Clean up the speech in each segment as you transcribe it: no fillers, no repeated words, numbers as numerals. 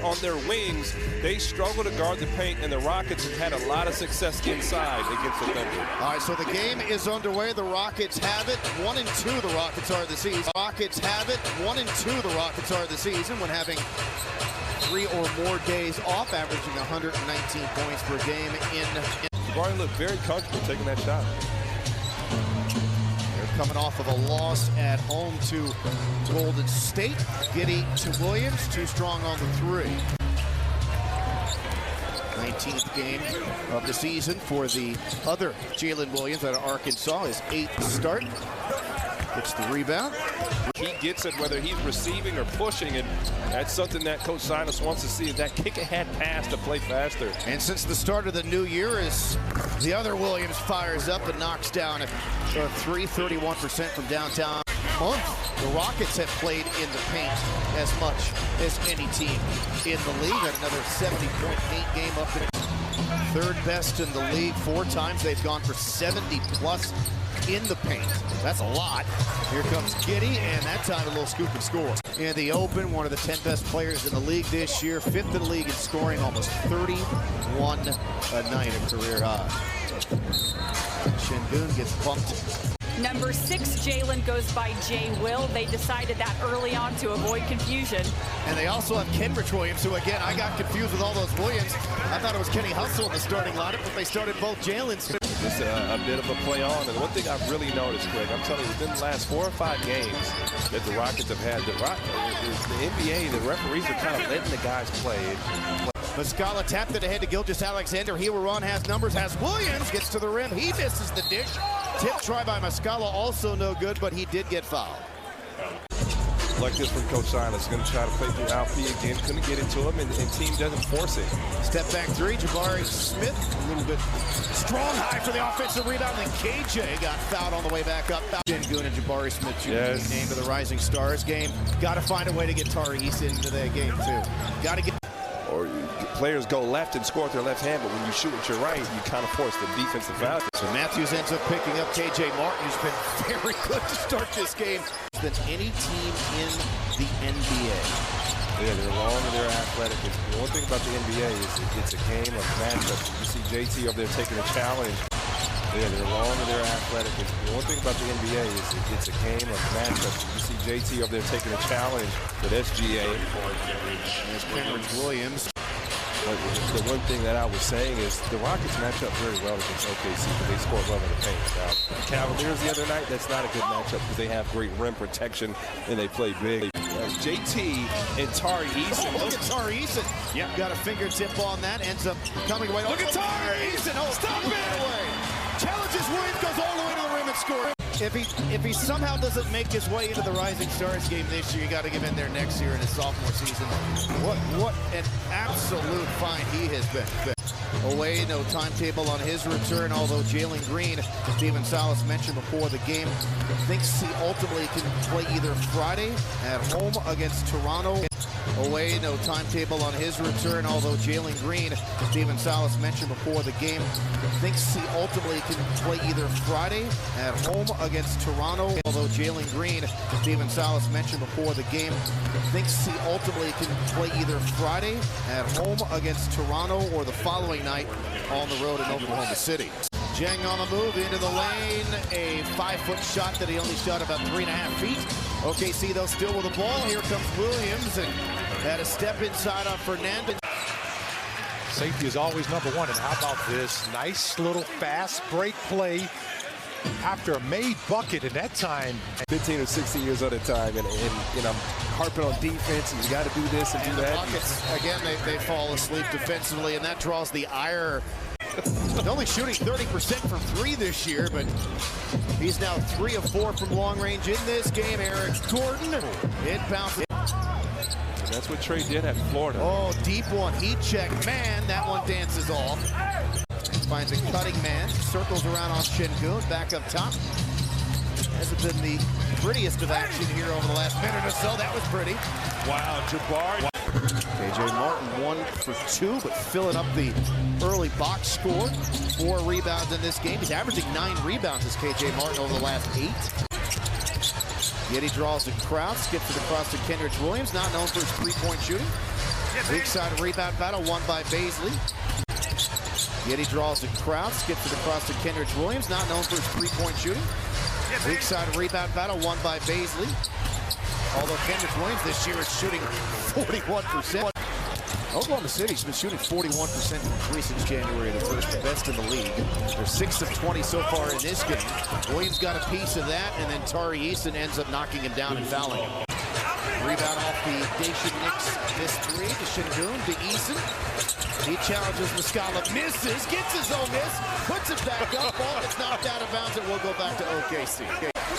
on their wings. They struggle to guard the paint, and the Rockets have had a lot of success inside against the Thunder. All right, so the game is underway. The Rockets have it. 1-2 the Rockets are this season. Rockets have it. 1-2 the Rockets are this season when having 3 or more days off, averaging 119 points per game Jabari looked very comfortable taking that shot. They're coming off of a loss at home to Golden State. Giddey to Williams, too strong on the 3. 19th game of the season for the other Jalen Williams out of Arkansas, his 8th start. Gets the rebound. He gets it whether he's receiving or pushing, and that's something that Coach Silas wants to see, is that kick-ahead pass to play faster. And since the start of the new year, as the other Williams fires up and knocks down a 31% from downtown. The Rockets have played in the paint as much as any team in the league. Got another 70-point paint game up there. 3rd best in the league. 4 times they've gone for 70+ in the paint. That's a lot. Here comes Giddey, and that time a little scoop and score. In the open, one of the 10 best players in the league this year. 5th in the league in scoring, almost 31 a night, a career high. Şengün gets bumped. Number 6, Jalen, goes by J. Will. They decided that early on to avoid confusion. And they also have Kenrich Williams, who, again, I got confused with all those Williams. I thought it was Kenny Hustle in the starting lineup, but they started both Jalen's. It's a bit of a play on. And one thing I've really noticed, Greg, I'm telling you, within the last 4 or 5 games that the Rockets have had, the NBA, the referees are kind of letting the guys play. Muscala tapped it ahead to Gilgeous-Alexander. He will run, has numbers, has Williams, gets to the rim. He misses the dish. Tip try by Muscala, also no good, but he did get fouled. Like this from Coach Silas, going to try to play through Alfie again. Couldn't get it to him, and team doesn't force it. Step back 3, Jabari Smith, a little bit strong high for the offensive rebound. Then KJ got fouled on the way back up. Şengün and Jabari Smith, named to the Rising Stars game. Got to find a way to get Tariq into that game too. Got to get. Or players go left and score with their left hand, but when you shoot with your right, you kind of force the defensive foul. So Matthews ends up picking up KJ Martin, who's been very good to start this game than any team in the NBA. Yeah, they're long and they're athletic. And the one thing about the NBA is it's a game of matchups. You see JT over there taking a challenge. Yeah, they're long and they're athletic. And the one thing about the NBA is it's a game of matchups. You see JT over there taking a challenge with SGA. There's Kenrich Williams. But the one thing that I was saying is the Rockets match up very well against OKC, but they score well in the paint. Now, the Cavaliers the other night, that's not a good matchup because they have great rim protection and they play big. JT and Tari Eason. Look at Tari Eason. Yeah, got a fingertip on that. Ends up coming away. Look at Tari Eason. Oh, stop it! Challenges Williams, goes all the way to the rim and scores. If he somehow doesn't make his way into the Rising Stars game this year, you got to give in there next year in his sophomore season. What an absolute find he has been. Away, no timetable on his return, although Jalen Green, Stephen Silas mentioned before the game, thinks he ultimately can play either Friday at home against Toronto. Away, no timetable on his return, although Jalen Green, Stephen Silas mentioned before the game, thinks he ultimately can play either Friday at home against Toronto. Although Jalen Green, Stephen Silas mentioned before the game, thinks he ultimately can play either Friday at home against Toronto or the following night on the road in Oklahoma City. Jang on the move into the lane, a 5-foot shot that he only shot about 3.5 feet. OKC though still with the ball. Here comes Williams and had a step inside on Fernandez. Safety is always number 1, and how about this nice little fast break play after a made bucket, and that time 15 or 16 years at a time, and you know, harping on defense, and you got to do this and do that. Rockets, again, they fall asleep defensively, and that draws the ire. He's only shooting 30% from 3 this year, but he's now 3 of 4 from long range in this game. Eric Gordon, it bounces. And that's what Trey did at Florida. Oh, deep one, heat check. Man, that one dances off. Finds a cutting man, circles around on Şengün, back up top. Hasn't been the prettiest of action here over the last minute or so. That was pretty. Wow, Jabari. KJ Martin 1 for 2, but filling up the early box score. 4 rebounds in this game. He's averaging 9 rebounds as KJ Martin over the last 8. Giddey draws the crowd, skips it across to Kenrich Williams, not known for his 3-point shooting. Weak side rebound battle won by Baisley. Getty draws to Krause, gets it across to Kendrick Williams, not known for his three-point shooting. Weak side rebound battle won by Baisley. Although Kendrick Williams this year is shooting 41%. Oklahoma City's been shooting 41% from three since January the 1st, the best in the league. They're 6 of 20 so far in this game. Williams got a piece of that, and then Tari Eason ends up knocking him down and fouling him. Rebound off the Dacian Nix, this three to Şengün, to Eason. He challenges Muscala, misses, gets his own miss, puts it back up, ball gets knocked out of bounds, and we'll go back to OKC.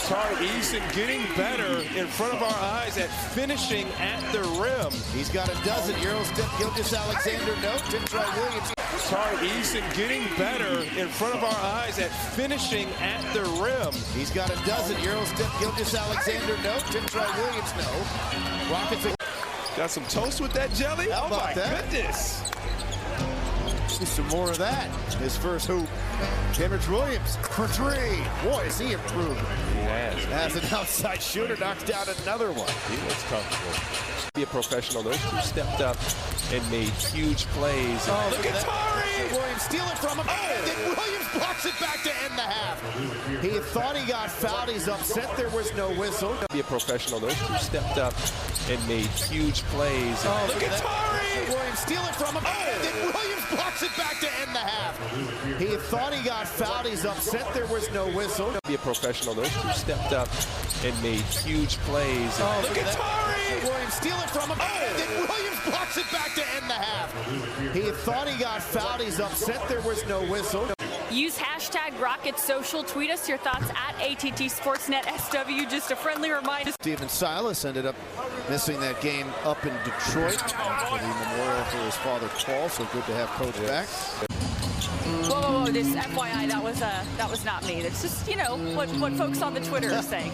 Tari Eason getting better in front of our eyes at finishing at the rim. He's got a dozen. Eurostep, Gilgeous-Alexander, no. Tim Williams. Tari Eason getting better in front of our eyes at finishing at the rim. He's got a dozen. Eurostep, Gilgeous-Alexander, no. Tim Williams, no. Rockets. Got some toast with that jelly? How Oh my that? goodness. Some more of that. His first hoop. Kendrick Williams for three. Boy, is he improved. He has. As an outside shooter, knocks down another one. He looks comfortable. Be a professional. Those two stepped up and made huge plays. Oh, Look at Tari! Williams stealing from him. And then Williams blocks it back to end the half. He thought he got fouled. He's upset there was no whistle. Be a professional. Those two stepped up and made huge plays. Oh, Look at Tari! Williams stealing from him. And then Williams blocks it back to end the half. He thought he got fouled. He's upset there was no whistle. Be a professional. Those two stepped up and made huge plays. Oh, Look at Tari! Williams stealing from him. And then Williams blocks it back to end the half. He thought he got fouled. He's upset there was no whistle. Use hashtag RocketSocial. Tweet us your thoughts at ATT Sportsnet SW. Just a friendly reminder. Steven Silas ended up missing that game up in Detroit for the memorial for his father Paul. So good to have Coach back. Whoa, this FYI, that was not me. That's just, you know, what folks on the Twitter are saying.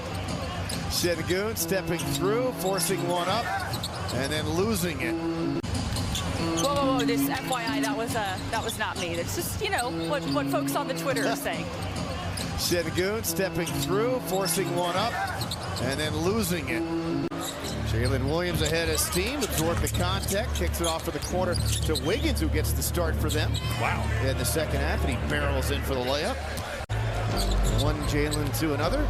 Şengün stepping through, forcing one up, and then losing it. Whoa, this FYI, that was not me. That's just, you know, what folks on the Twitter are saying. Şengün stepping through, forcing one up, and then losing it. Jalen Williams ahead of steam, absorbed the contact, kicks it off for the corner to Wiggins, who gets the start for them. Wow. In the second half, and he barrels in for the layup. One Jalen to another.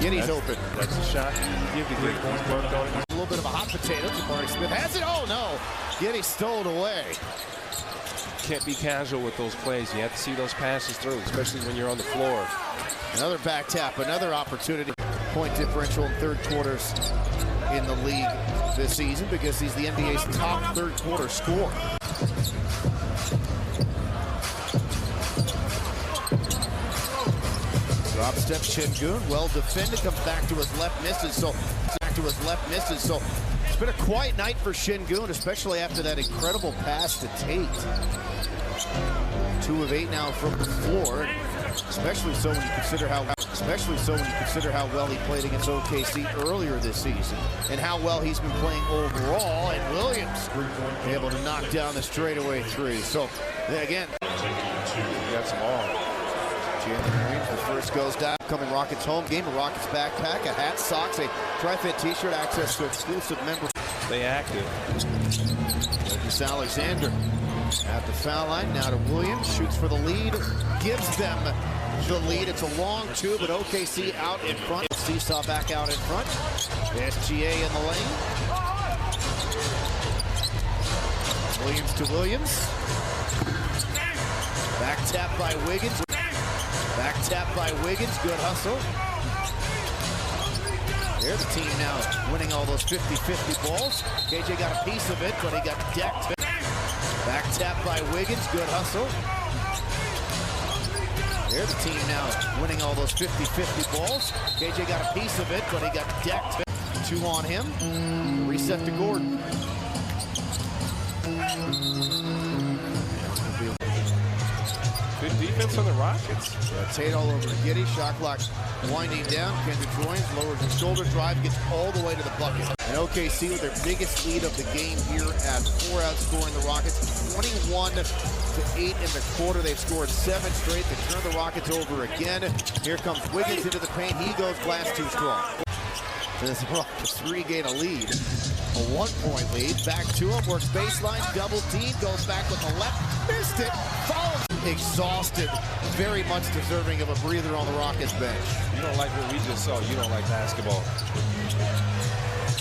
Getty's open. That's a shot you give to get these burnt on it. A little bit of a hot potato. Jabari Smith has it. Oh, no. Getty stole it away. Can't be casual with those plays. You have to see those passes through, especially when you're on the floor. Another back tap, another opportunity. Point differential in third quarters in the league this season because he's the NBA's top third quarter scorer. Drop step Şengün, well defended, comes back to his left, misses. So it's been a quiet night for Şengün, especially after that incredible pass to Tate. 2 of 8 now from the floor, especially so when you consider how well he played against OKC earlier this season and how well he's been playing overall. And Williams able to knock down the straightaway three. So again, Got some all. Jalen Williams, the first goes down. Coming Rockets home game, a Rockets backpack, a hat, socks, a tri-fit t-shirt, access to exclusive member. They active. Gilgeous-Alexander at the foul line. Now to Williams, shoots for the lead, gives them the lead. It's a long two, but OKC out in front. Seesaw back out in front. SGA in the lane. Williams to Williams. Back tap by Wiggins. Back tap by Wiggins. Good hustle. They're the team now winning all those 50-50 balls. KJ got a piece of it, but he got decked. Back tap by Wiggins. Good hustle. They're the team now winning all those 50-50 balls. KJ got a piece of it, but he got decked. 2 on him. Reset to Gordon. Good defense on the Rockets. Tate all over Getty. Shot clock winding down. Kendrick Williams lowers his shoulder drive, gets all the way to the bucket. And OKC with their biggest lead of the game here at 4, outscoring the Rockets 21-8 in the quarter. They've scored 7 straight. They turn the Rockets over again. Here comes Wiggins into the paint. He goes glass too strong. As the Rockets regain a lead. A 1-point lead. Back to him. Works baseline. Double team. Goes back with the left. Missed it. Follows. Exhausted. Very much deserving of a breather on the Rockets bench. You don't like what we just saw. You don't like basketball.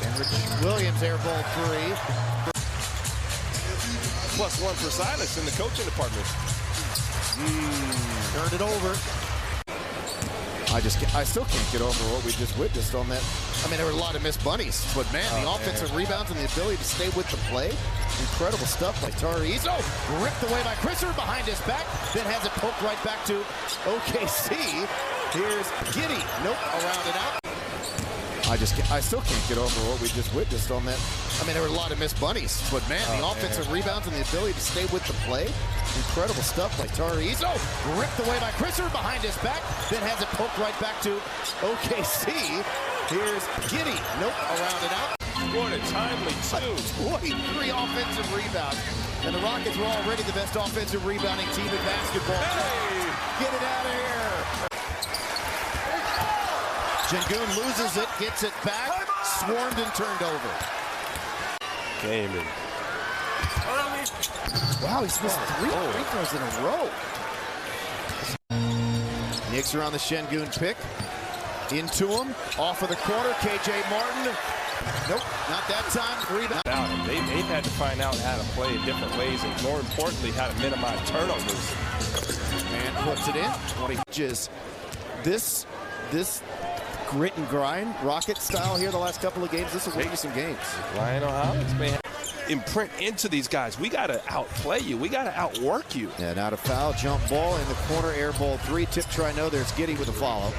Henrik Williams airball three. +1 for Silas in the coaching department. Turned it over. I still can't get over what we just witnessed on that. I mean, there were a lot of missed bunnies, but man, the offensive rebounds and the ability to stay with the play, incredible stuff by Tarizo. Ripped away by Crisser behind his back, then has it poked right back to OKC. Here's Giddey. Nope, around and out. I still can't get over what we just witnessed on that. I mean, there were a lot of missed bunnies, but man, the offensive rebounds and the ability to stay with the play, incredible stuff by Tarizo. Ripped away by Crisser behind his back, then has it poked right back to OKC. Here's Giddey. Nope, around and out. Scored a timely two. 23 offensive rebounds. And the Rockets were already the best offensive rebounding team in basketball. Hey! Get it out of here. Sengun loses it, gets it back, swarmed and turned over. Game in. Wow, he's missed three free throws in a row. Knicks are on the Sengun pick. Into him, off of the corner, KJ Martin. Nope, not that time. Rebound. They've had to find out how to play in different ways, and more importantly, how to minimize turnovers. Man puts it in. 20 inches. This grit and grind, Rocket style here the last couple of games. This will win you some games. Lionel Hollins may imprint into these guys. We got to outplay you. We got to outwork you. And out of foul, jump ball in the corner, air ball three. Tip try, no, there's Giddey with a follow.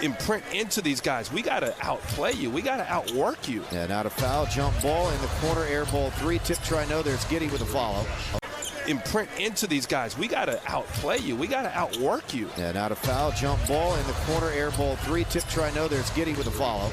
Imprint into these guys. We got to outplay you. We got to outwork you. And out of foul, jump ball in the corner, air ball three. Tip try, no, there's Giddey with a follow. Imprint into these guys. We got to outplay you. We got to outwork you. And out of foul, jump ball in the corner, air ball three. Tip try, no, there's Giddey with a follow.